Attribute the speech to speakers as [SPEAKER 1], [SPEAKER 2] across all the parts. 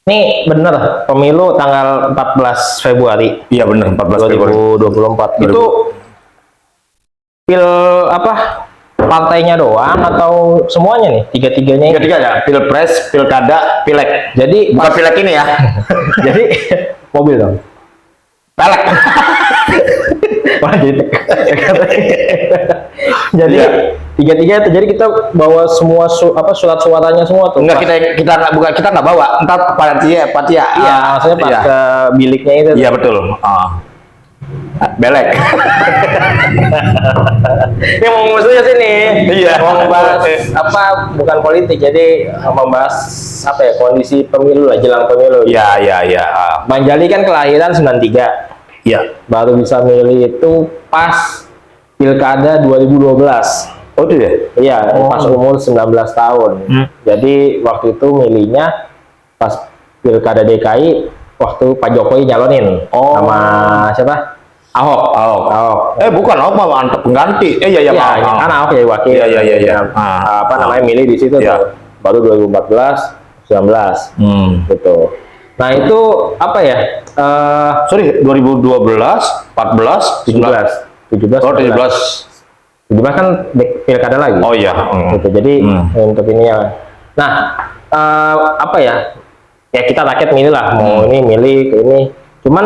[SPEAKER 1] Nih bener, pemilu tanggal 14 Februari
[SPEAKER 2] Iya bener, 14 Februari
[SPEAKER 1] 2024. Itu pil apa? Partainya doang atau semuanya nih? Tiga-tiganya?
[SPEAKER 2] Tiga-tiga ya, pilpres, pilkada, pileg.
[SPEAKER 1] Jadi
[SPEAKER 2] Bukan pileg ini ya.
[SPEAKER 1] jadi mobil dong.
[SPEAKER 2] Pelek.
[SPEAKER 1] Wah, jadi
[SPEAKER 2] Iya.
[SPEAKER 1] tiga-tiga itu, jadi kita bawa semua surat suaranya semua tuh.
[SPEAKER 2] Enggak, kita bukan, kita nggak bawa. Entar panitia.
[SPEAKER 1] Iya, maksudnya pas
[SPEAKER 2] Iya.
[SPEAKER 1] ke biliknya itu.
[SPEAKER 2] Iya betul. Belek.
[SPEAKER 1] Yang mau maksudnya sini.
[SPEAKER 2] Iya.
[SPEAKER 1] Mau membahas apa? Bukan politik, jadi membahas apa ya, kondisi pemilu lah, jelang pemilu.
[SPEAKER 2] Iya.
[SPEAKER 1] Bang Jali kan kelahiran 93.
[SPEAKER 2] Iya.
[SPEAKER 1] Baru bisa milih itu pas Pilkada 2012.
[SPEAKER 2] Oh itu ya?
[SPEAKER 1] Iya, pas umur 19 tahun. Jadi waktu itu milihnya pas Pilkada DKI, waktu Pak Jokowi nyalonin sama siapa? Ahok.
[SPEAKER 2] Bukan Ahok, mah pengganti. Iya,
[SPEAKER 1] Kan Ahok jadi wakil.
[SPEAKER 2] Iya.
[SPEAKER 1] Apa namanya, milih di situ
[SPEAKER 2] Iya.
[SPEAKER 1] tuh. Baru 2014, 19 gitu. Nah itu apa ya?
[SPEAKER 2] Sorry, 2012, 14,
[SPEAKER 1] 17.
[SPEAKER 2] Oh 17.
[SPEAKER 1] 17 kan pilkada lagi.
[SPEAKER 2] Oh iya.
[SPEAKER 1] Gitu. Jadi untuk ini ya. Nah, apa ya? Ya kita rakyat milih lah, mau ini milih ke ini. Cuman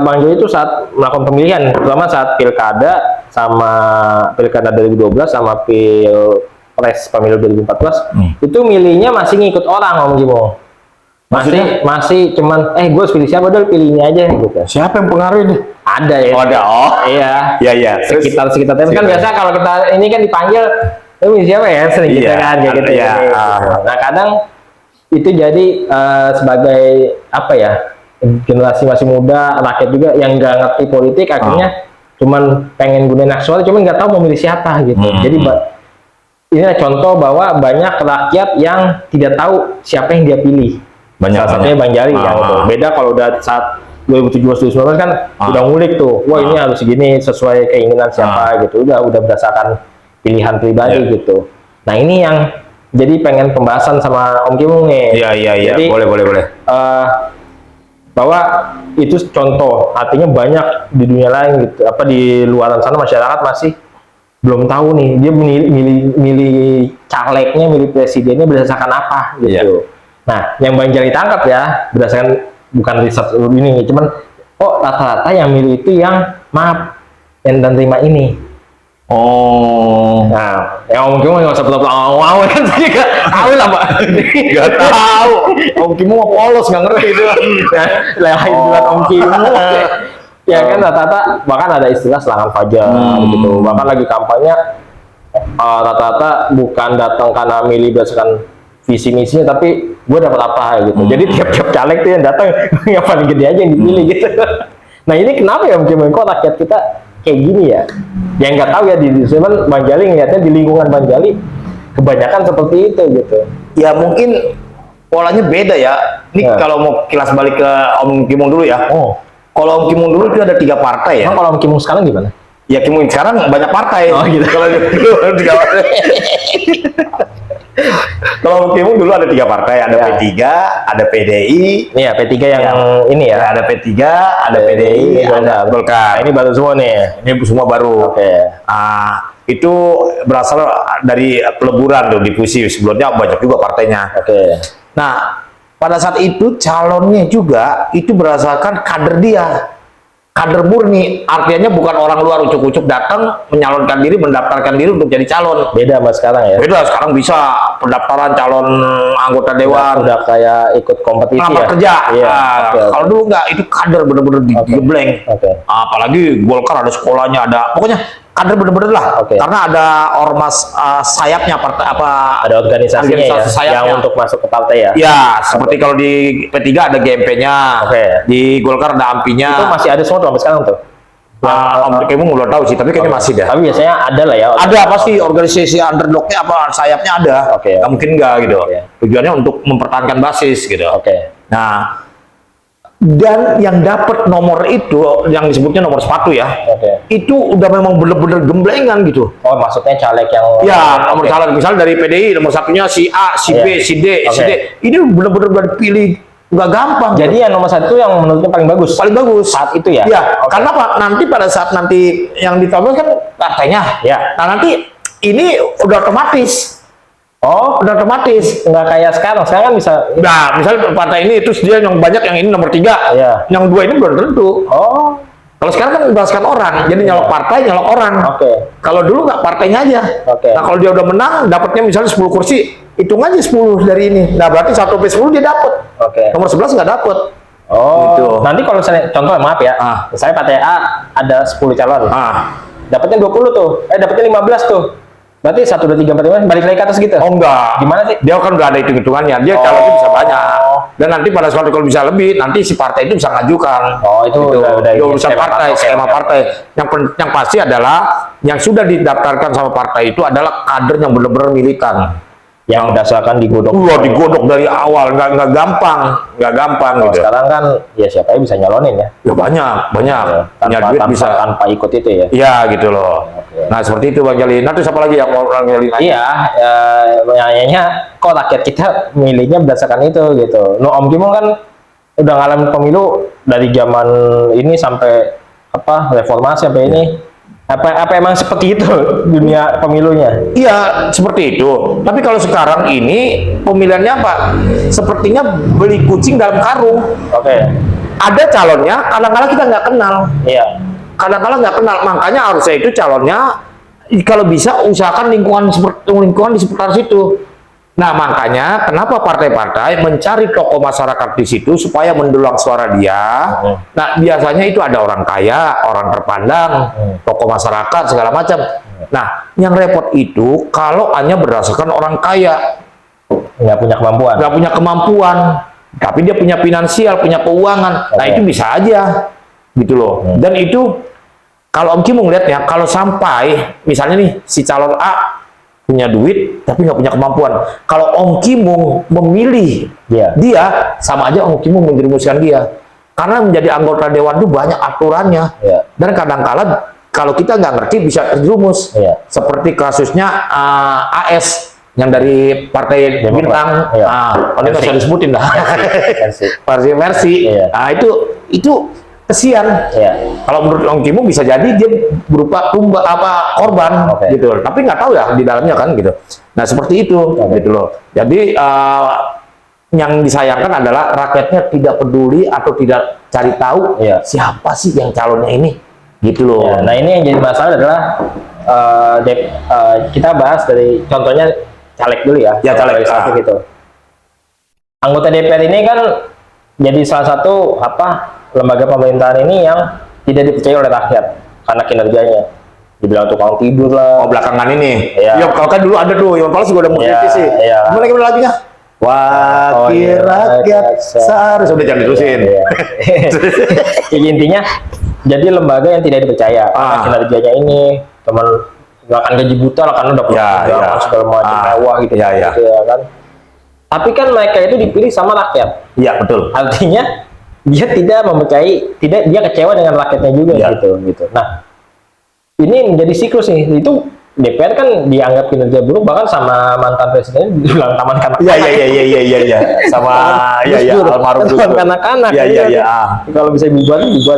[SPEAKER 1] Bang Juli itu saat melakukan pemilihan, terutama saat pilkada sama pilkada 2012 sama pilpres pemilu 2014, itu milihnya masih ngikut orang, Om Gimo. Masih cuman gue harus pilih siapa, udah pilih ini aja gitu.
[SPEAKER 2] Siapa yang pengaruh ini?
[SPEAKER 1] Ada ya.
[SPEAKER 2] Oh ada. Oh
[SPEAKER 1] iya.
[SPEAKER 2] Iya.
[SPEAKER 1] Sekitar tapi kan biasa kalau kita ini kan dipanggil, siapa ya, sering kita kan kayak gitu.
[SPEAKER 2] Iya.
[SPEAKER 1] Nah kadang itu jadi sebagai apa ya, generasi masih muda, rakyat juga yang nggak ngerti politik, akhirnya cuman pengen gunain hak suara, cuman nggak tahu mau milih siapa gitu. Jadi ini contoh bahwa banyak rakyat yang tidak tahu siapa yang dia pilih. Salah satunya Bang Jali yang itu. Beda kalau udah saat 2017-2019 kan udah ngulik tuh, wah ini harus segini sesuai keinginan siapa gitu. Udah berdasarkan pilihan pribadi gitu. Nah ini yang jadi pengen pembahasan sama Om Kimung nih.
[SPEAKER 2] Iya.
[SPEAKER 1] Jadi,
[SPEAKER 2] Boleh.
[SPEAKER 1] Bahwa itu contoh, artinya banyak di dunia lain gitu, apa di luar sana masyarakat masih belum tahu nih dia milih calegnya, milih presidennya berdasarkan apa gitu. Nah, yang Bang Jali tangkap ya berdasarkan bukan riset ini, cuman rata-rata yang milih itu yang yang terima ini. Nah, yang Om Kimo nggak usah pura-pura kan tadi nggak tahu lah Pak.
[SPEAKER 2] Nggak tahu. Om Kimo mau polos, nggak ngerti itu.
[SPEAKER 1] Lain buat Om Kimo. Ya kan rata-rata bahkan ada istilah serangan fajar gitu. Bahkan lagi kampanye rata-rata bukan datang karena milih berdasarkan visi misinya, tapi gue dapat apa gitu. Jadi tiap-tiap caleg tuh yang datang yang paling gede aja yang dipilih gitu. Nah ini kenapa ya mungkin kok rakyat kita kayak gini ya? Yang nggak tahu ya di Bang Jali ngeliatnya di lingkungan Bang Jali kebanyakan seperti itu gitu.
[SPEAKER 2] Ya mungkin polanya beda ya. Ini kalau mau kilas balik ke Om Kimung dulu ya. Kalau Om Kimung dulu itu ada 3 partai ya.
[SPEAKER 1] Kalau Om Kimung sekarang gimana?
[SPEAKER 2] Ya Kimung sekarang banyak partai.
[SPEAKER 1] Oh gitu.
[SPEAKER 2] Kalau Kalau Om Kimung dulu ada 3 partai, ada P3, ada PDI.
[SPEAKER 1] Iya, P3 yang ini ya.
[SPEAKER 2] Ada P3, ada PDI, ada Golkar.
[SPEAKER 1] Ini baru semua nih.
[SPEAKER 2] Ini semua baru. Itu berasal dari peleburan tuh, difusi. Sebelumnya banyak juga partainya. Nah, pada saat itu calonnya juga itu berdasarkan kader dia. Kader murni, artinya bukan orang luar ucuk-ucuk datang menyalonkan diri, mendaftarkan diri untuk jadi calon.
[SPEAKER 1] Beda sama sekarang ya.
[SPEAKER 2] Beda, sekarang bisa pendaftaran calon anggota dewan.
[SPEAKER 1] Udah kayak ikut kompetisi
[SPEAKER 2] ya. Kerja. Kalau dulu enggak, itu kader bener-bener digebleng. Apalagi Golkar ada sekolahnya, ada pokoknya kader bener-bener lah. Karena ada ormas sayapnya, partai apa?
[SPEAKER 1] Ada organisasinya ya, sayapnya yang untuk masuk ke partai ya.
[SPEAKER 2] Ya, seperti kalau di P3 ada GMP-nya. Di Golkar ada AMPI-nya.
[SPEAKER 1] Itu masih ada semua tuh sampai sekarang tuh.
[SPEAKER 2] Om Kimung belum tahu sih, tapi kayaknya masih dah.
[SPEAKER 1] Tapi biasanya ada lah ya.
[SPEAKER 2] Ada pasti organisasi underdog-nya apa sayapnya ada. Nggak mungkin nggak gitu. Tujuannya untuk mempertahankan basis gitu. Nah, Dan yang dapat nomor itu, yang disebutnya nomor sepatu ya, itu udah memang bener-bener gemblengan gitu.
[SPEAKER 1] Oh, maksudnya caleg yang
[SPEAKER 2] Ya, nomor caleg misalnya dari PDI nomor satunya si A, si B, si D, si D. Ini bener-bener udah dipilih, nggak gampang.
[SPEAKER 1] Jadi yang nomor 1 yang menurutnya paling bagus.
[SPEAKER 2] Paling bagus
[SPEAKER 1] Saat itu ya.
[SPEAKER 2] Ya, karena apa? Nanti pada saat nanti yang ditambah kan partainya.
[SPEAKER 1] Ya.
[SPEAKER 2] Nah nanti ini udah otomatis.
[SPEAKER 1] Oh,
[SPEAKER 2] Udah otomatis.
[SPEAKER 1] nggak kayak sekarang. Sekarang kan bisa.
[SPEAKER 2] Nah, misalnya partai ini terus dia yang banyak, yang ini nomor 3,
[SPEAKER 1] Iya.
[SPEAKER 2] yang 2 ini belum tentu.
[SPEAKER 1] Oh,
[SPEAKER 2] Kalau sekarang kan berdasarkan orang, jadi nyalok partai, nyalok orang.
[SPEAKER 1] oke.
[SPEAKER 2] Kalau dulu nggak partainya aja.
[SPEAKER 1] Oke.
[SPEAKER 2] Nah, kalau dia udah menang, dapatnya misalnya 10 kursi, hitung aja 10 dari ini. Nah, berarti 1 sampai 10 dia dapat.
[SPEAKER 1] Oke.
[SPEAKER 2] Nomor 11 nggak dapat.
[SPEAKER 1] Oh,
[SPEAKER 2] Gitu.
[SPEAKER 1] nanti kalau misalnya contoh, maaf ya, misalnya partai A ada 10 calon, dapatnya 20 tuh, dapatnya 15 tuh. Berarti 1, 2, 3, 4, 5 balik lagi ke atas gitu.
[SPEAKER 2] Oh enggak.
[SPEAKER 1] Gimana sih?
[SPEAKER 2] Dia kan udah ada hitung-hitungannya. Dia calonnya bisa banyak. Dan nanti pada suatu kalau bisa lebih, nanti si partai itu bisa ngajukan.
[SPEAKER 1] Oh, itu udah
[SPEAKER 2] Itu urusan
[SPEAKER 1] skema
[SPEAKER 2] partai,
[SPEAKER 1] partai.
[SPEAKER 2] skema partai. Yang pasti adalah yang sudah didaftarkan sama partai itu adalah kader yang benar-benar militan.
[SPEAKER 1] Yang berdasarkan digodok.
[SPEAKER 2] Digodok dari awal, nggak gampang,
[SPEAKER 1] Kalau
[SPEAKER 2] gitu.
[SPEAKER 1] sekarang kan ya siapa yang bisa nyalonin ya.
[SPEAKER 2] Ya banyak.
[SPEAKER 1] Ya,
[SPEAKER 2] Punya duit bisa.
[SPEAKER 1] tanpa ikut itu ya.
[SPEAKER 2] Iya gitu loh.
[SPEAKER 1] Oke.
[SPEAKER 2] Nah seperti itu Bang Jali. Nanti siapa lagi yang orang Jali?
[SPEAKER 1] Iya, pertanyaannya kok rakyat kita milihnya berdasarkan itu gitu. No, Om Kimung kan udah ngalamin pemilu dari zaman ini sampai apa reformasi sampai ini. Apa emang seperti itu dunia pemilunya?
[SPEAKER 2] Iya, seperti itu. Tapi kalau sekarang ini pemilihannya apa? Sepertinya beli kucing dalam karung.
[SPEAKER 1] Oke.
[SPEAKER 2] Ada calonnya, kadang-kadang kita nggak kenal.
[SPEAKER 1] Iya.
[SPEAKER 2] Kadang-kadang nggak kenal. Makanya harusnya itu calonnya kalau bisa usahakan lingkungan di seputar situ. Nah, makanya kenapa partai-partai mencari tokoh masyarakat di situ supaya mendulang suara dia. Nah, biasanya itu ada orang kaya, orang terpandang, tokoh masyarakat segala macam. Nah, yang repot itu kalau hanya berdasarkan orang kaya,
[SPEAKER 1] Nggak punya kemampuan.
[SPEAKER 2] nggak punya kemampuan, tapi dia punya finansial, punya keuangan. Nah, itu bisa aja, gitu loh. Dan itu kalau Om Kimung lihatnya, kalau sampai misalnya nih si calon A punya duit tapi nggak punya kemampuan, kalau Om Kimung memilih dia, sama aja Om Kimung menjerumuskan dia, karena menjadi anggota dewan itu banyak aturannya. Dan kadang-kala kalau kita nggak ngerti bisa terjerumus. Seperti kasusnya AS yang dari Partai Bintang, kalau nggak usah disebutin dah, versi. Nah itu kesian. Kalau menurut Om Kimung bisa jadi dia berupa korban gitu. Tapi nggak tahu ya di dalamnya kan gitu. Nah seperti itu gitu loh. Jadi yang disayangkan adalah rakyatnya tidak peduli atau tidak cari tahu siapa sih yang calonnya ini gitu loh.
[SPEAKER 1] Nah ini yang jadi masalah adalah kita bahas dari contohnya caleg dulu ya.
[SPEAKER 2] Caleg
[SPEAKER 1] satu gitu. Anggota DPR ini kan jadi salah satu lembaga pemerintahan ini yang tidak dipercaya oleh rakyat karena kinerjanya. Dibilang tukang tidur lah.
[SPEAKER 2] Belakangan ini. Ya kalau kan dulu ada tuh, Iwan Fals juga udah mengkritisi. Gimana lagunya? Wakil rakyat seharusnya udah jangan diterusin.
[SPEAKER 1] Intinya jadi lembaga yang tidak dipercaya karena kinerjanya ini teman makan gaji buta lah karena dapat segala macam mewah gitu, gitu ya kan. Tapi kan mereka itu dipilih sama rakyat.
[SPEAKER 2] Iya betul.
[SPEAKER 1] Artinya dia tidak mempercayai, dia kecewa dengan rakyatnya juga gitu. Nah, ini menjadi siklus nih. Itu DPR kan dianggap kinerja buruk, bahkan sama mantan presiden dibilang taman kanak-kanak.
[SPEAKER 2] Iya. Sama almarhum
[SPEAKER 1] taman kanak-kanak. Kalau bisa dibubarin gitu.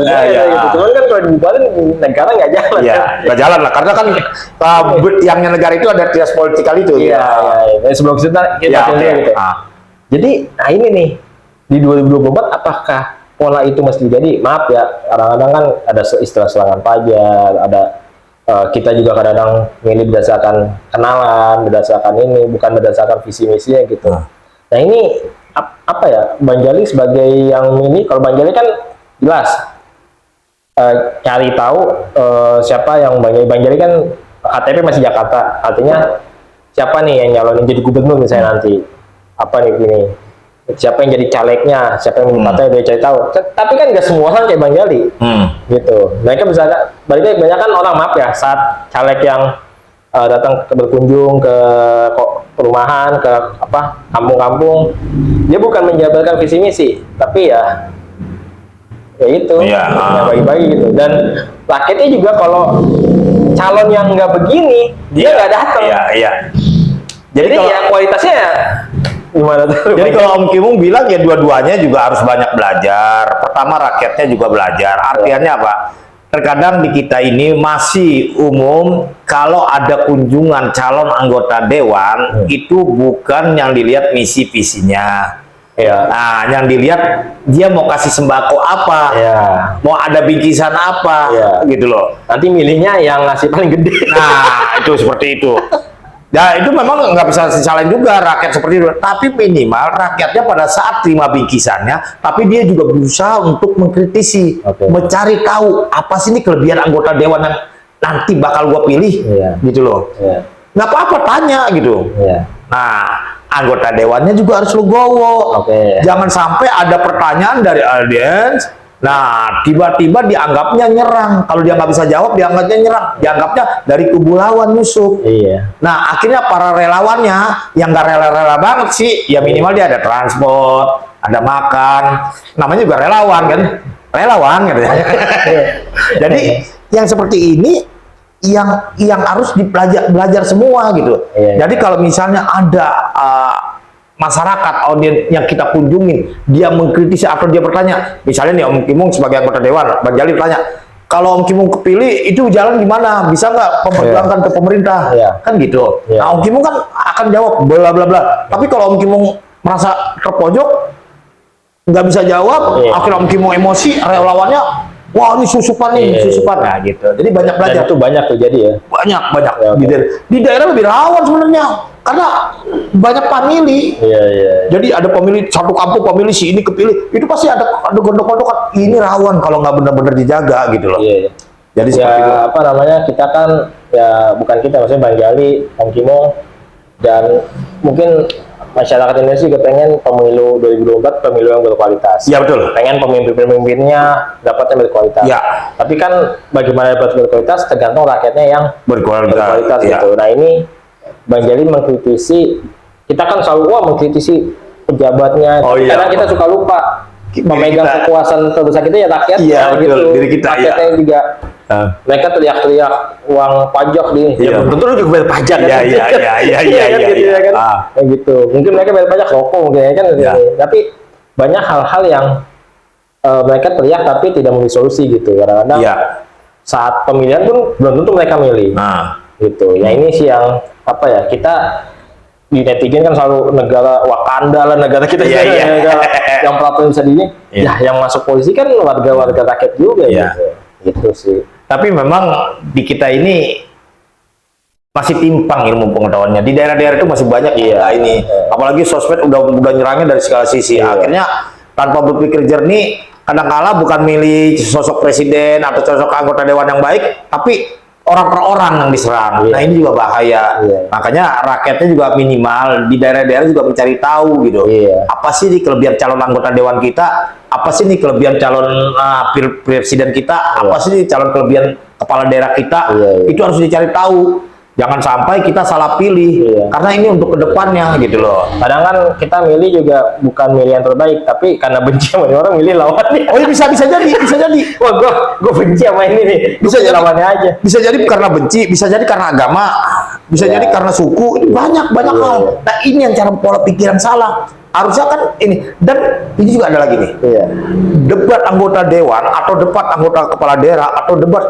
[SPEAKER 1] Cuman kan kalau dibubarin negara nggak jalan.
[SPEAKER 2] Nggak jalan lah, karena kan yangnya negara itu ada trias politikal itu.
[SPEAKER 1] Sebelum kita gitu. Jadi, nah ini nih. Di 2024 apakah pola itu mesti jadi? Maaf ya, kadang-kadang kan ada istilah serangan pajak, ada kita juga kadang-kadang milih berdasarkan kenalan, berdasarkan ini, bukan berdasarkan visi misinya gitu. Nah ini apa ya, Bang Jali sebagai yang ini, kalau Bang Jali kan jelas cari tahu siapa yang Bang Jali kan KTP masih Jakarta, artinya siapa nih yang nyalonin jadi gubernur misalnya nanti, apa nih gini. Siapa yang jadi calegnya, siapa yang partai dia cari tahu. Tapi kan nggak semua orang kayak Bang Jali, gitu. Mereka bisa, balik banyak kan orang maaf ya, saat caleg yang datang berkunjung ke perumahan, ke kampung-kampung, dia bukan menjabarkan visi misi, tapi ya ya itu
[SPEAKER 2] Iya.
[SPEAKER 1] yang bagi-bagi gitu. Dan rakyatnya juga kalau calon yang nggak begini dia nggak datang.
[SPEAKER 2] Iya, iya.
[SPEAKER 1] Jadi
[SPEAKER 2] kalau,
[SPEAKER 1] ya kualitasnya gimana tuh?
[SPEAKER 2] jadi kalau Om Kimung bilang ya dua-duanya juga harus banyak belajar. Pertama rakyatnya juga belajar. Artinya apa? Terkadang di kita ini masih umum kalau ada kunjungan calon anggota dewan itu bukan yang dilihat misi visinya.
[SPEAKER 1] Ya.
[SPEAKER 2] Nah, yang dilihat dia mau kasih sembako apa,
[SPEAKER 1] Ya.
[SPEAKER 2] mau ada bingkisan apa,
[SPEAKER 1] Ya.
[SPEAKER 2] gitu loh.
[SPEAKER 1] Nanti milihnya yang ngasih paling gede.
[SPEAKER 2] Nah, itu seperti itu. Ya, itu memang nggak bisa disalahin juga rakyat seperti itu. Tapi minimal rakyatnya pada saat terima bingkisannya, tapi dia juga berusaha untuk mengkritisi,
[SPEAKER 1] Oke.
[SPEAKER 2] mencari tahu apa sih ini kelebihan anggota dewan yang nanti bakal gua pilih,
[SPEAKER 1] Iya.
[SPEAKER 2] gitu loh.
[SPEAKER 1] Ya.
[SPEAKER 2] Nggak apa-apa tanya gitu.
[SPEAKER 1] Ya.
[SPEAKER 2] Nah, anggota dewannya juga harus legowo.
[SPEAKER 1] Oke.
[SPEAKER 2] Jangan sampai ada pertanyaan dari audiens. Nah, tiba-tiba dianggapnya nyerang. Kalau dia nggak bisa jawab, dianggapnya nyerang. Dianggapnya dari kubu lawan nyusup.
[SPEAKER 1] Iya.
[SPEAKER 2] Nah, akhirnya para relawannya yang nggak rela-rela banget sih, ya minimal dia ada transport, ada makan. Namanya juga relawan kan? Relawan gitu ya. Jadi yang seperti ini yang harus belajar semua gitu.
[SPEAKER 1] Iya.
[SPEAKER 2] Jadi kalau misalnya ada masyarakat audiens yang kita kunjungin, dia mengkritisi atau dia bertanya, misalnya nih Om Kimung sebagai anggota dewan, Bang Jali bertanya, kalau Om Kimung kepilih itu jalan gimana? Bisa nggak memperjuangkan ke pemerintah?
[SPEAKER 1] Iya.
[SPEAKER 2] Kan gitu.
[SPEAKER 1] Iya.
[SPEAKER 2] Nah Om Kimung kan akan jawab bla bla bla. Tapi kalau Om Kimung merasa terpojok, nggak bisa jawab,
[SPEAKER 1] Iya.
[SPEAKER 2] akhirnya Om Kimung emosi, relawannya, wah ini susupan nih,
[SPEAKER 1] Iya,
[SPEAKER 2] susupan. Nah gitu. Jadi banyak belajar.
[SPEAKER 1] Dan itu banyak tuh jadi ya.
[SPEAKER 2] Banyak
[SPEAKER 1] Ya, oke.
[SPEAKER 2] di daerah lebih rawan sebenarnya karena banyak pemilih.
[SPEAKER 1] Iya, iya.
[SPEAKER 2] Jadi ada pemilih satu kampung, pemilih si ini kepilih, itu pasti ada gondok-gondokan. Ini rawan kalau nggak benar-benar dijaga gitu loh.
[SPEAKER 1] Iya.
[SPEAKER 2] Jadi
[SPEAKER 1] Ya
[SPEAKER 2] seperti itu.
[SPEAKER 1] apa namanya, kita kan ya bukan kita, maksudnya Bang Jali, Om Kimung, dan mungkin masyarakat Indonesia juga pengen pemilu 2024 pemilu yang berkualitas.
[SPEAKER 2] Iya betul.
[SPEAKER 1] Pengen pemimpin-pemimpinnya dapatnya berkualitas.
[SPEAKER 2] Ya.
[SPEAKER 1] Tapi kan bagaimana dapat berkualitas tergantung rakyatnya yang berkualitas
[SPEAKER 2] Iya.
[SPEAKER 1] gitu. Nah ini Bang Jali mengkritisi, kita kan selalu mengkritisi pejabatnya.
[SPEAKER 2] Oh, iya.
[SPEAKER 1] Karena kita suka lupa memegang
[SPEAKER 2] Kita-
[SPEAKER 1] kekuasaan terbesar kita ya rakyat.
[SPEAKER 2] Iya, betul. Diri kita,
[SPEAKER 1] Rakyatnya
[SPEAKER 2] iya.
[SPEAKER 1] juga mereka teriak-teriak uang pajak di.
[SPEAKER 2] Iya.
[SPEAKER 1] Ya belum tentu lu juga bayar pajak kan.
[SPEAKER 2] Iya, iya, iya, iya, iya,
[SPEAKER 1] kan,
[SPEAKER 2] iya,
[SPEAKER 1] gitu,
[SPEAKER 2] iya.
[SPEAKER 1] ya kan.
[SPEAKER 2] Ah.
[SPEAKER 1] Kayak gitu. Mungkin mereka bayar pajak rokok mungkin ya kan.
[SPEAKER 2] Iya.
[SPEAKER 1] Tapi banyak hal-hal yang mereka teriak tapi tidak memiliki solusi gitu. Kadang-kadang
[SPEAKER 2] Iya.
[SPEAKER 1] saat pemilihan pun belum tentu mereka milih.
[SPEAKER 2] Nah,
[SPEAKER 1] Gitu. Ya ini sih yang apa ya, kita di netizen kan selalu negara Wakanda lah, negara kita
[SPEAKER 2] Iya, iya.
[SPEAKER 1] negara yang peraturan bisa di
[SPEAKER 2] Iya.
[SPEAKER 1] ya yang masuk polisi kan warga-warga rakyat juga
[SPEAKER 2] Iya.
[SPEAKER 1] gitu sih.
[SPEAKER 2] tapi memang di kita ini masih timpang ilmu pengetahuannya. Di daerah-daerah itu masih banyak ini. Apalagi sosmed udah nyerangnya dari segala sisi.
[SPEAKER 1] Iya.
[SPEAKER 2] Akhirnya tanpa berpikir jernih, kadang-kala bukan milih sosok presiden atau sosok anggota dewan yang baik, tapi orang per orang yang diserang.
[SPEAKER 1] Iya.
[SPEAKER 2] Nah ini juga bahaya.
[SPEAKER 1] Iya.
[SPEAKER 2] Makanya rakyatnya juga minimal di daerah-daerah juga mencari tahu gitu.
[SPEAKER 1] Iya.
[SPEAKER 2] Apa sih nih kelebihan calon anggota dewan kita? Apa sih nih kelebihan calon presiden kita? Apa sih nih calon kelebihan kepala daerah kita?
[SPEAKER 1] Iya, iya.
[SPEAKER 2] Itu harus dicari tahu. Jangan sampai kita salah pilih.
[SPEAKER 1] Iya.
[SPEAKER 2] Karena ini untuk kedepannya gitu loh.
[SPEAKER 1] Kadang kan kita milih juga bukan milih yang terbaik, tapi karena benci sama ini orang milih lawannya.
[SPEAKER 2] Oh iya bisa jadi, bisa jadi.
[SPEAKER 1] Wah, gue benci sama ini nih.
[SPEAKER 2] Bisa
[SPEAKER 1] Gua pilih
[SPEAKER 2] jadi.
[SPEAKER 1] lawannya aja.
[SPEAKER 2] Bisa jadi karena benci, bisa jadi karena agama, bisa
[SPEAKER 1] Iya.
[SPEAKER 2] jadi karena suku. Ini banyak
[SPEAKER 1] Iya,
[SPEAKER 2] hal.
[SPEAKER 1] iya.
[SPEAKER 2] Nah ini yang cara pola pikiran salah. Harusnya kan ini, dan ini juga ada lagi nih.
[SPEAKER 1] Iya.
[SPEAKER 2] Debat anggota dewan atau debat anggota kepala daerah atau debat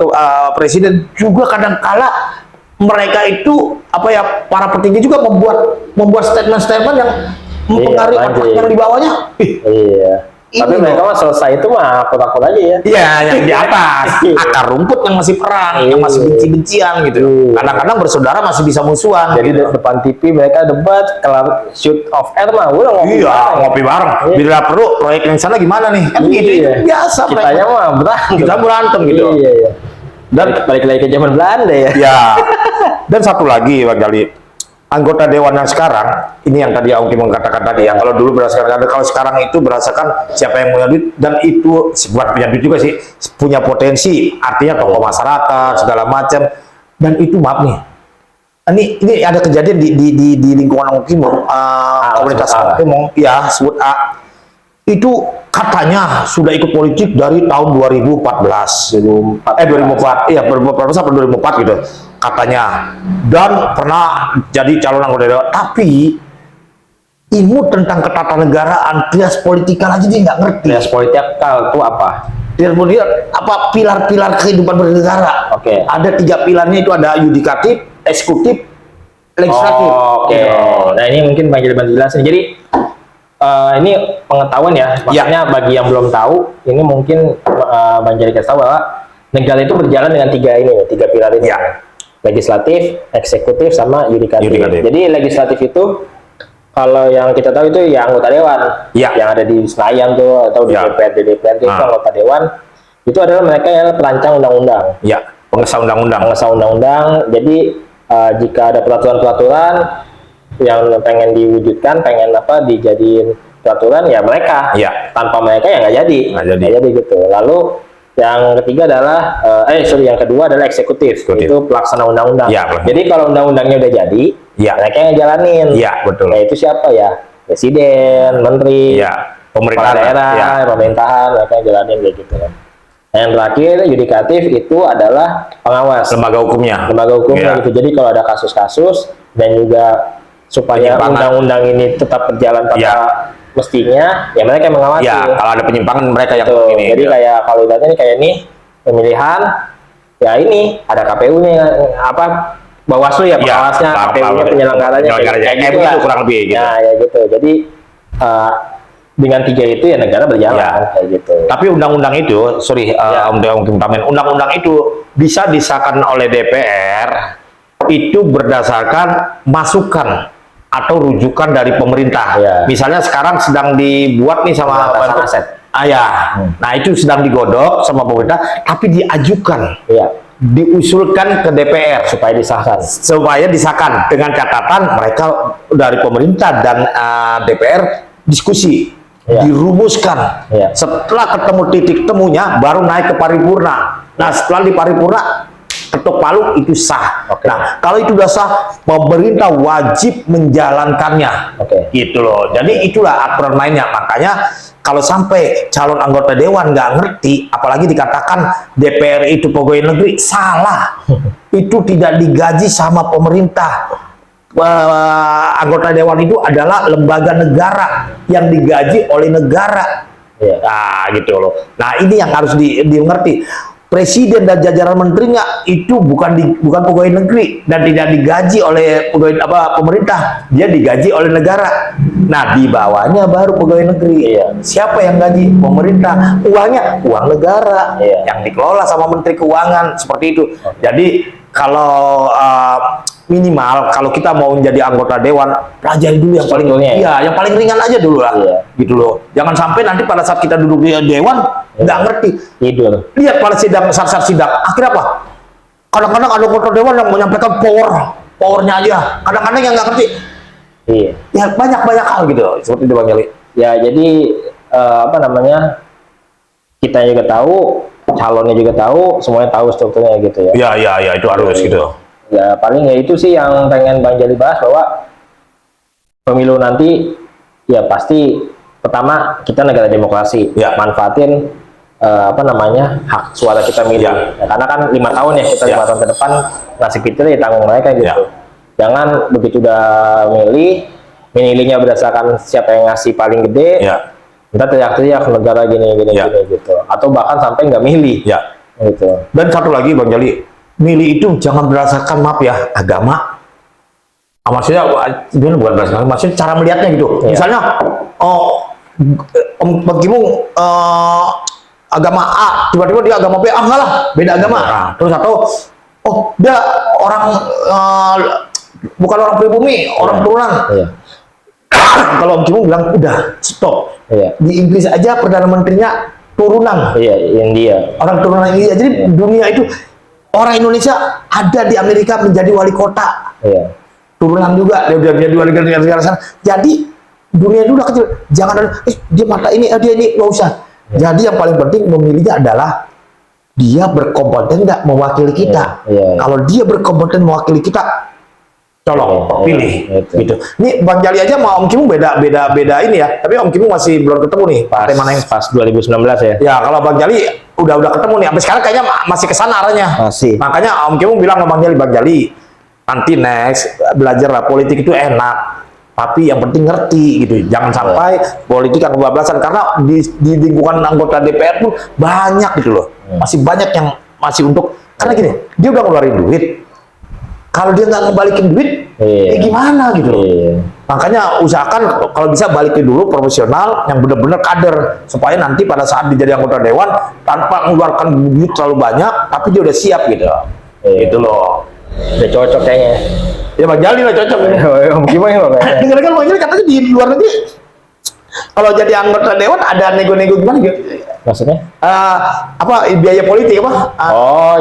[SPEAKER 2] presiden juga kadang-kala mereka itu apa ya, para petinggi juga membuat statement-statement yang mempengaruhi
[SPEAKER 1] Iya,
[SPEAKER 2] otak
[SPEAKER 1] lanjut.
[SPEAKER 2] yang di bawahnya.
[SPEAKER 1] Iya. Tapi
[SPEAKER 2] Ini
[SPEAKER 1] mereka
[SPEAKER 2] loh.
[SPEAKER 1] mah selesai itu mah akut-akut aja ya.
[SPEAKER 2] Iya, yang di atas,
[SPEAKER 1] Iya.
[SPEAKER 2] akar rumput yang masih perang, yang
[SPEAKER 1] Iya.
[SPEAKER 2] masih benci-bencian gitu.
[SPEAKER 1] Iya.
[SPEAKER 2] Kadang-kadang bersaudara masih bisa musuhan.
[SPEAKER 1] Jadi
[SPEAKER 2] gitu.
[SPEAKER 1] depan TV mereka debat, kelar shoot off air mah udah ngopi.
[SPEAKER 2] Iya,
[SPEAKER 1] bareng.
[SPEAKER 2] ngopi bareng.
[SPEAKER 1] Iya.
[SPEAKER 2] Bila perlu proyek yang sana gimana nih? Kan gitu, itu
[SPEAKER 1] Iya.
[SPEAKER 2] biasa.
[SPEAKER 1] Kitanya mah berantem.
[SPEAKER 2] Kita berantem gitu.
[SPEAKER 1] Iya, iya.
[SPEAKER 2] Dan
[SPEAKER 1] Balik lagi ke zaman Belanda ya.
[SPEAKER 2] ya, dan satu lagi Bang Jali, anggota dewan yang sekarang ini yang tadi Om Kimung katakan tadi ya, kalau dulu berdasarkan, kalau sekarang itu berdasarkan siapa yang punya duit, dan itu buat punya duit juga sih, punya potensi, artinya tokoh masyarakat segala macam. Dan itu maaf nih, ini ada kejadian di lingkungan Om Kimung, komunitas
[SPEAKER 1] sebut A.
[SPEAKER 2] Om Kimung ya, sebut A. itu katanya sudah ikut politik dari tahun 2014. 2004, iya 2014 atau 2004 gitu katanya, dan pernah jadi calon anggota dewan. Tapi ilmu tentang ketatanegaraan, trias politikal aja dia nggak ngerti.
[SPEAKER 1] Trias politikal itu apa?
[SPEAKER 2] Trias politikal apa, pilar-pilar kehidupan bernegara.
[SPEAKER 1] Oke.
[SPEAKER 2] Ada 3 pilarnya, itu ada yudikatif, eksekutif, legislatif.
[SPEAKER 1] Oke. Nah ini mungkin Bang Jali bantu jelasin. Jadi ini pengetahuan ya, maksudnya bagi yang belum tahu, ini mungkin Bang Jali kasih tahu bahwa negara itu berjalan dengan 3 pilar ini.
[SPEAKER 2] Ya.
[SPEAKER 1] Legislatif, eksekutif, sama yudikatif. Jadi legislatif itu kalau yang kita tahu itu ya anggota dewan, yang ada di Senayan tuh, atau di DPRD itu anggota dewan, itu adalah mereka yang perancang undang-undang.
[SPEAKER 2] Ya, pengesah undang-undang.
[SPEAKER 1] Jadi jika ada peraturan-peraturan yang pengen diwujudkan, pengen dijadiin peraturan, ya mereka. Tanpa mereka ya nggak jadi gitu. Lalu yang ketiga adalah yang kedua adalah eksekutif. Itu pelaksana undang-undang. Jadi kalau undang-undangnya udah jadi, mereka yang jalanin.
[SPEAKER 2] Betul.
[SPEAKER 1] Nah, itu siapa ya? Presiden, menteri,
[SPEAKER 2] pemerintahan
[SPEAKER 1] daerah, pemerintahan, mereka yang jalanin kayak gitu kan. Nah, yang terakhir yudikatif itu adalah pengawas, lembaga hukumnya gitu. Jadi kalau ada kasus-kasus dan juga supaya undang-undang ini tetap berjalan pada mestinya, ya mereka yang mengawasi.
[SPEAKER 2] Kalau ada penyimpangan mereka yang ini.
[SPEAKER 1] Jadi kayak kalau lihatnya ini kayak ini pemilihan, ya ini ada KPU-nya Bawaslu ya pengawasnya, KPU-nya penyelenggaranya kayak gitu lah.
[SPEAKER 2] Kurang lebih gitu.
[SPEAKER 1] Ya gitu. Jadi dengan 3 itu ya negara berjalan kayak gitu.
[SPEAKER 2] Tapi undang-undang itu, undang-undang itu bisa disahkan oleh DPR itu berdasarkan masukan atau rujukan dari pemerintah. Misalnya sekarang sedang dibuat nih sama
[SPEAKER 1] aset.
[SPEAKER 2] Nah itu sedang digodok sama pemerintah, tapi diajukan, diusulkan ke DPR supaya disahkan dengan catatan mereka dari pemerintah dan DPR diskusi, dirumuskan. Setelah ketemu titik temunya baru naik ke paripurna. Nah setelah di paripurna ketuk palu, itu sah. Nah, kalau itu sudah sah, pemerintah wajib menjalankannya. Gitu loh. Jadi itulah aturan mainnya. Makanya kalau sampai calon anggota dewan nggak ngerti, apalagi dikatakan DPR itu pegawai negeri, salah. Itu tidak digaji sama pemerintah. Anggota dewan itu adalah lembaga negara yang digaji oleh negara. Nah, gitu loh. Nah, ini yang harus dimengerti. Presiden dan jajaran menterinya itu bukan pegawai negeri dan tidak digaji oleh pemerintah, dia digaji oleh negara. Nah, di bawahnya baru pegawai negeri. Siapa yang gaji? Pemerintah. Uangnya uang negara yang dikelola sama Menteri Keuangan, seperti itu. Jadi kalau minimal kalau kita mau menjadi anggota dewan, pelajari dulu yang paling yang paling ringan aja dulu lah. Gitu loh. Jangan sampai nanti pada saat kita duduk di dewan nggak ngerti, tidur. Lihat pada saat sidang, akhirnya apa? Kadang-kadang ada anggota dewan yang menyampaikan powernya aja. Kadang-kadang yang nggak ngerti. Ya banyak hal gitu. Seperti itu Bang Jali.
[SPEAKER 1] Ya jadi kita juga tahu, calonnya juga tahu, semuanya tahu strukturnya gitu ya.
[SPEAKER 2] Iya itu harus gitu.
[SPEAKER 1] Ya paling ya itu sih yang pengen Bang Jali bahas, bahwa pemilu nanti ya pasti pertama kita negara demokrasi, manfaatin hak suara kita milih. Karena kan 5 tahun ya, kita 5 tahun ke depan nasib kita ditanggung mereka gitu. Jangan begitu udah milihnya berdasarkan siapa yang ngasih paling gede, kita teriak-teriak negara gini gitu, atau bahkan sampai nggak milih. Gitu.
[SPEAKER 2] Dan satu lagi Bang Jali, milih itu jangan berdasarkan agama. Maksudnya bukan berdasarkan, maksudnya cara melihatnya gitu. Misalnya bagimu agama A, tiba-tiba dia agama B, enggak lah, beda agama. Terus dia orang bukan orang pribumi, orang turunan. Kalau Om Cimo bilang udah stop. Di Inggris aja perdana menterinya turunan.
[SPEAKER 1] India.
[SPEAKER 2] Orang turunan India. Jadi dunia itu, orang Indonesia ada di Amerika menjadi wali kota. Turunan juga dia jadi wali negara sana. Jadi dunia itu udah kecil. Jangan ada dia mata ini, dia ini, nggak usah. Jadi yang paling penting memilihnya adalah dia berkompeten nggak mewakili kita. Kalau dia berkompeten mewakili kita, colong pilih gitu. Ini Bang Jali aja sama Om Kimu beda ini ya. Tapi Om Kimu masih belum ketemu nih partai mana yang
[SPEAKER 1] pas 2019 ya.
[SPEAKER 2] Ya kalau Bang Jali udah ketemu nih. Sampai sekarang kayaknya masih kesana arahnya.
[SPEAKER 1] Masih.
[SPEAKER 2] Makanya Om Kimu bilang sama Bang Jali, nanti next belajar lah, politik itu enak. Tapi yang penting ngerti gitu. Jangan sampai politik yang kebablasan, karena di lingkungan anggota DPR pun banyak gitu loh. Masih banyak yang masih untuk, karena gini, dia udah ngeluarin duit. Kalau dia nggak ngebalikin duit, ya gimana gitu loh. Makanya usahakan kalau bisa balikin dulu profesional yang benar-benar kader, supaya nanti pada saat dia jadi anggota dewan tanpa mengeluarkan duit terlalu banyak, tapi dia udah siap gitu. Gitu loh.
[SPEAKER 1] Udah cocok kayaknya.
[SPEAKER 2] Ya Bang Jali lah cocok.
[SPEAKER 1] Gimana Bang?
[SPEAKER 2] Dengar-dengar Bang Jali katanya di luar negeri kalau jadi anggota dewan ada nego-nego gimana gitu?
[SPEAKER 1] Maksudnya?
[SPEAKER 2] Apa biaya politik apa?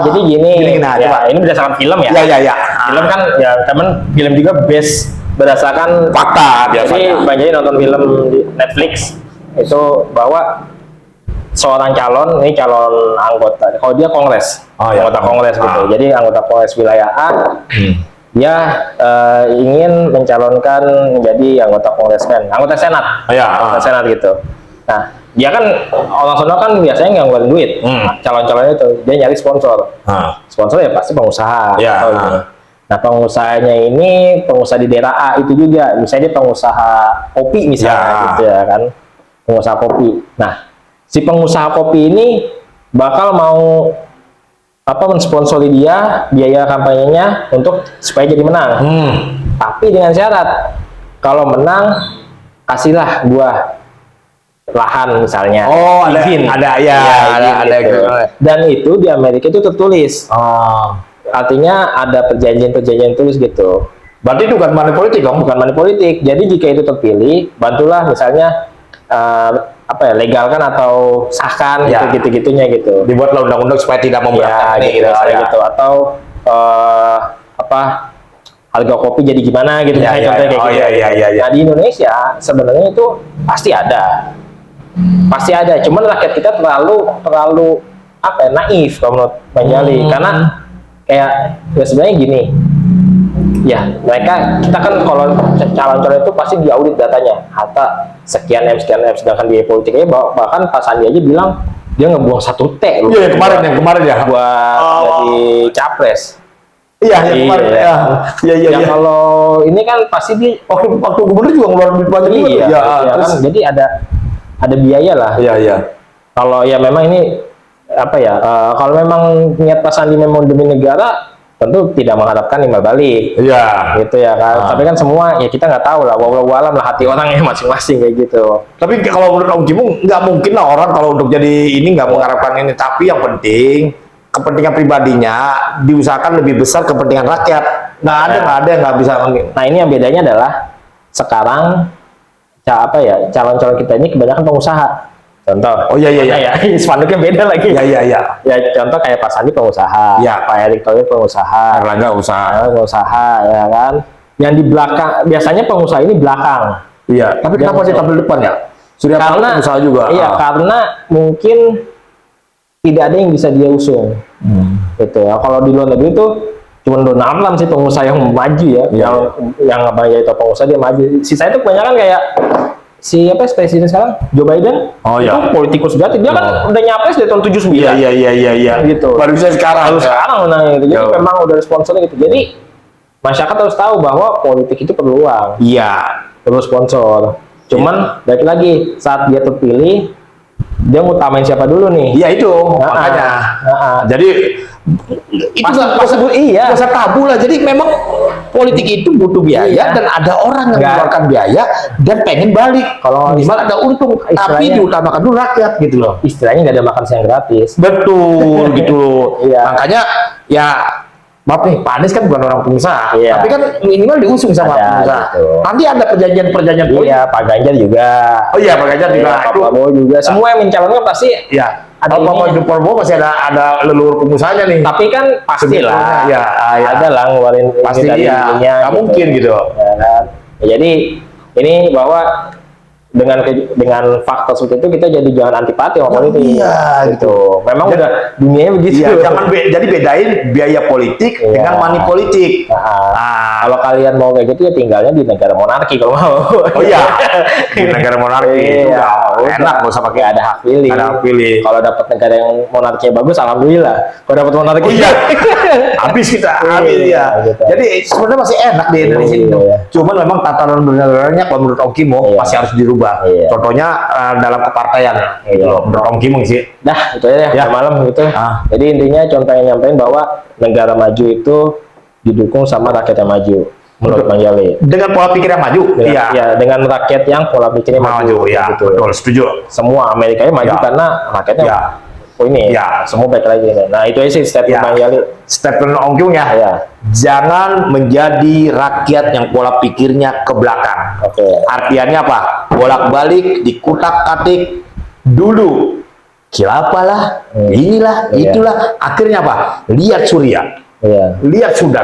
[SPEAKER 1] Jadi gini.
[SPEAKER 2] Nah,
[SPEAKER 1] ya, ini berdasarkan film ya.
[SPEAKER 2] Ya.
[SPEAKER 1] Film kan ya temen film juga base berdasarkan
[SPEAKER 2] fakta biasanya.
[SPEAKER 1] Jadi Bang Jali nonton film di Netflix itu bahwa seorang calon, ini calon anggota, kalau dia kongres, anggota kongres gitu. Jadi anggota kongres wilayah A, dia ingin mencalonkan menjadi anggota kongresmen, anggota senat, anggota senat gitu. Nah, dia kan orang sono kan biasanya nggak ngeluarin duit, calon-calonnya itu dia nyari sponsor. Sponsor ya pasti pengusaha. Nah, pengusahanya ini pengusaha di daerah A itu juga, misalnya dia pengusaha kopi misalnya gitu ya kan, pengusaha kopi. Nah, si pengusaha kopi ini bakal mau mensponsori dia biaya kampanyenya untuk supaya jadi menang. Tapi dengan syarat kalau menang kasihlah gua lahan misalnya. Izin.
[SPEAKER 2] Ada
[SPEAKER 1] gitu. Dan itu di Amerika itu tertulis. Artinya ada perjanjian tulis gitu.
[SPEAKER 2] Berarti itu bukan money politik dong?
[SPEAKER 1] Bukan money politik. Jadi jika itu terpilih, bantulah misalnya legalkan atau sahkan gitu-gitunya gitu.
[SPEAKER 2] Dibuatlah undang-undang supaya tidak memberatkan
[SPEAKER 1] gitu. Atau harga kopi jadi gimana gitu. Contohnya kayak gitu. Nah, di Indonesia sebenarnya itu pasti ada. Pasti ada. Cuman rakyat kita terlalu naif kalau menurut Bang Jali. Karena kayak ya sebenarnya gini. Ya, kita kan kalau calon-calon itu pasti diaudit datanya. Harta sekian M, sedangkan di politiknya bahkan Pak Sandi aja bilang dia ngebuang 1 T.
[SPEAKER 2] Iya, yang kemarin ya.
[SPEAKER 1] Buat jadi capres.
[SPEAKER 2] Iya, yang kemarin ya. Iya.
[SPEAKER 1] Kalau ini kan pasti dia
[SPEAKER 2] waktu gubernur juga ngeluarin duit banyak juga.
[SPEAKER 1] Iya, kan jadi ada biaya lah.
[SPEAKER 2] Iya.
[SPEAKER 1] Kalau ya memang ini kalau memang niat Pak Sandi memang demi negara, tentu tidak mengharapkan imbal balik.
[SPEAKER 2] Iya.
[SPEAKER 1] Gitu ya kan. Tapi kan semua ya kita nggak tahu lah, wallahu alam lah hati orangnya masing-masing kayak gitu.
[SPEAKER 2] Tapi kalau menurut Om Kimu nggak mungkin lah orang kalau untuk jadi ini nggak mengharapkan ini. Tapi yang penting kepentingan pribadinya diusahakan lebih besar kepentingan rakyat. Nggak ada yang nggak bisa.
[SPEAKER 1] Nah, ini yang bedanya adalah sekarang calon-calon kita ini kebanyakan pengusaha. Contoh.
[SPEAKER 2] Iya.
[SPEAKER 1] Spanduknya beda lagi.
[SPEAKER 2] Iya.
[SPEAKER 1] Ya contoh kayak Pak Sandi pengusaha.
[SPEAKER 2] Iya.
[SPEAKER 1] Pak Erick Thohir pengusaha.
[SPEAKER 2] Erlangga
[SPEAKER 1] pengusaha ya kan. Yang di belakang biasanya pengusaha ini belakang.
[SPEAKER 2] Iya. Tapi kenapa dia tampil depan ya? Surya Paloh pengusaha juga.
[SPEAKER 1] Iya, karena mungkin tidak ada yang bisa dia usung. Gitu ya. Kalau di luar negeri itu cuma Donald Trump sih pengusaha yang maju ya. Yang Abang Jali itu pengusaha dia maju. Sisanya itu kebanyakan kayak presiden sekarang Joe Biden itu politikus berarti dia kan udah nyapres dari tahun 79.
[SPEAKER 2] Iya
[SPEAKER 1] gitu.
[SPEAKER 2] Baru bisa sekarang
[SPEAKER 1] menang gitu. Jadi memang udah ada sponsornya gitu. Jadi masyarakat harus tahu bahwa politik itu perlu uang.
[SPEAKER 2] Iya,
[SPEAKER 1] perlu sponsor. Cuman balik lagi saat dia terpilih dia mau utamain siapa dulu nih?
[SPEAKER 2] Iya itu makanya. Jadi itu nggak usah tabu lah. Jadi memang politik itu butuh biaya dan ada orang yang mengeluarkan biaya dan pengen balik. Kalau minimal ada untung, tapi diutamakan dulu rakyat gitu loh.
[SPEAKER 1] Istilahnya nggak ada makan siang gratis.
[SPEAKER 2] Betul gitu loh. Makanya ya maaf nih, Pak Anies kan bukan orang pengusaha, tapi kan minimal diusung sama pengusaha. Gitu. Nanti ada perjanjian politik.
[SPEAKER 1] Iya, Pak Ganjar juga.
[SPEAKER 2] Oh iya, Pak Ganjar juga.
[SPEAKER 1] Pak Prabowo juga. Semua yang mencalonkan pasti.
[SPEAKER 2] Iya. Kalau Pak Prabowo masih ada leluhur pengusahanya nih.
[SPEAKER 1] Tapi kan pastilah.
[SPEAKER 2] Ya,
[SPEAKER 1] ada lah ngeluarin
[SPEAKER 2] pasti ya. Nggak mungkin gitu.
[SPEAKER 1] Ya, kan? Jadi ini bahwa dengan fakta seperti itu kita jadi jangan antipati sama politik.
[SPEAKER 2] Iya,
[SPEAKER 1] gitu. Memang udah dunianya begitu.
[SPEAKER 2] Iya, jadi bedain biaya politik
[SPEAKER 1] Iya.
[SPEAKER 2] dengan money politik.
[SPEAKER 1] Nah, kalau kalian mau kayak gitu ya tinggalnya di negara monarki kalau mau.
[SPEAKER 2] Oh iya, di negara monarki itu
[SPEAKER 1] Iya,
[SPEAKER 2] udah enak, nggak usah pakai
[SPEAKER 1] ada hak pilih.
[SPEAKER 2] ada hak pilih.
[SPEAKER 1] Kalau dapat negara yang monarkinya bagus, alhamdulillah. Kalau dapat monarki,
[SPEAKER 2] Oh iya, habis kita, habis ya.
[SPEAKER 1] gitu.
[SPEAKER 2] Jadi sebenarnya masih enak di Indonesia itu.
[SPEAKER 1] Iya.
[SPEAKER 2] Cuman memang tatanan bernegaranya kalau menurut Om Kimo
[SPEAKER 1] Iya.
[SPEAKER 2] masih harus dirubah.
[SPEAKER 1] Iya.
[SPEAKER 2] Contohnya dalam kepartaian, gitu loh. Menurut Om Kimo sih.
[SPEAKER 1] Dah, itu aja
[SPEAKER 2] Ya.
[SPEAKER 1] malam gitu. Jadi intinya contoh yang nyampein bahwa negara maju itu didukung sama rakyat yang maju. Menurut Bang Jali.
[SPEAKER 2] Dengan pola pikir yang maju,
[SPEAKER 1] Iya, ya, dengan rakyat yang pola pikirnya maju.
[SPEAKER 2] ya,
[SPEAKER 1] gitu.
[SPEAKER 2] betul, setuju.
[SPEAKER 1] Semua Amerikanya maju
[SPEAKER 2] Ya.
[SPEAKER 1] karena rakyatnya
[SPEAKER 2] Ya.
[SPEAKER 1] oh ini
[SPEAKER 2] Ya.
[SPEAKER 1] semua baik lagi. Nah, itu aja sih statement
[SPEAKER 2] Ya.
[SPEAKER 1] Bang Jali.
[SPEAKER 2] Statement Om Kimo ya.
[SPEAKER 1] Ya.
[SPEAKER 2] Jangan menjadi rakyat yang pola pikirnya ke belakang.
[SPEAKER 1] Oke.
[SPEAKER 2] Artiannya apa? Bolak-balik, dikutak-katik dulu. Khilafah lah, inilah,
[SPEAKER 1] Iya.
[SPEAKER 2] itulah. Akhirnya apa? Lihat Suriah,
[SPEAKER 1] Iya.
[SPEAKER 2] lihat Sudan,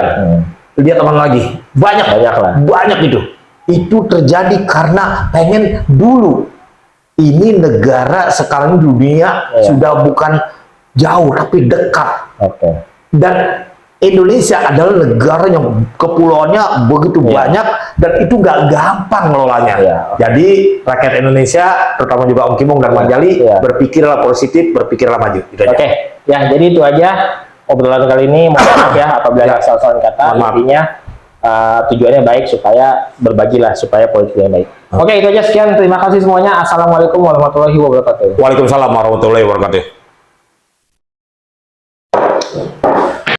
[SPEAKER 2] lihat teman lagi. Banyak,
[SPEAKER 1] Banyak lah.
[SPEAKER 2] banyak itu. Itu terjadi karena pengen dulu. Ini negara sekarang dunia
[SPEAKER 1] Iya.
[SPEAKER 2] sudah bukan jauh tapi dekat.
[SPEAKER 1] Oke.
[SPEAKER 2] Dan Indonesia adalah negara yang kepulauannya begitu
[SPEAKER 1] Iya.
[SPEAKER 2] banyak dan itu nggak gampang ngelolanya.
[SPEAKER 1] Iya.
[SPEAKER 2] Jadi rakyat Indonesia, terutama juga Om Kimong dan Bang Jali,
[SPEAKER 1] Iya.
[SPEAKER 2] berpikirlah positif, berpikirlah maju. Gitu aja.
[SPEAKER 1] Oke. Ya, jadi itu aja obrolan kali ini. Mohon maaf ya apabila
[SPEAKER 2] Ya.
[SPEAKER 1] ada salah-salah kata.
[SPEAKER 2] Mohon maaf.
[SPEAKER 1] Intinya tujuannya baik supaya berbagilah supaya politiknya baik. Oke, itu aja sekian. Terima kasih semuanya. Assalamualaikum warahmatullahi wabarakatuh.
[SPEAKER 2] Waalaikumsalam warahmatullahi wabarakatuh.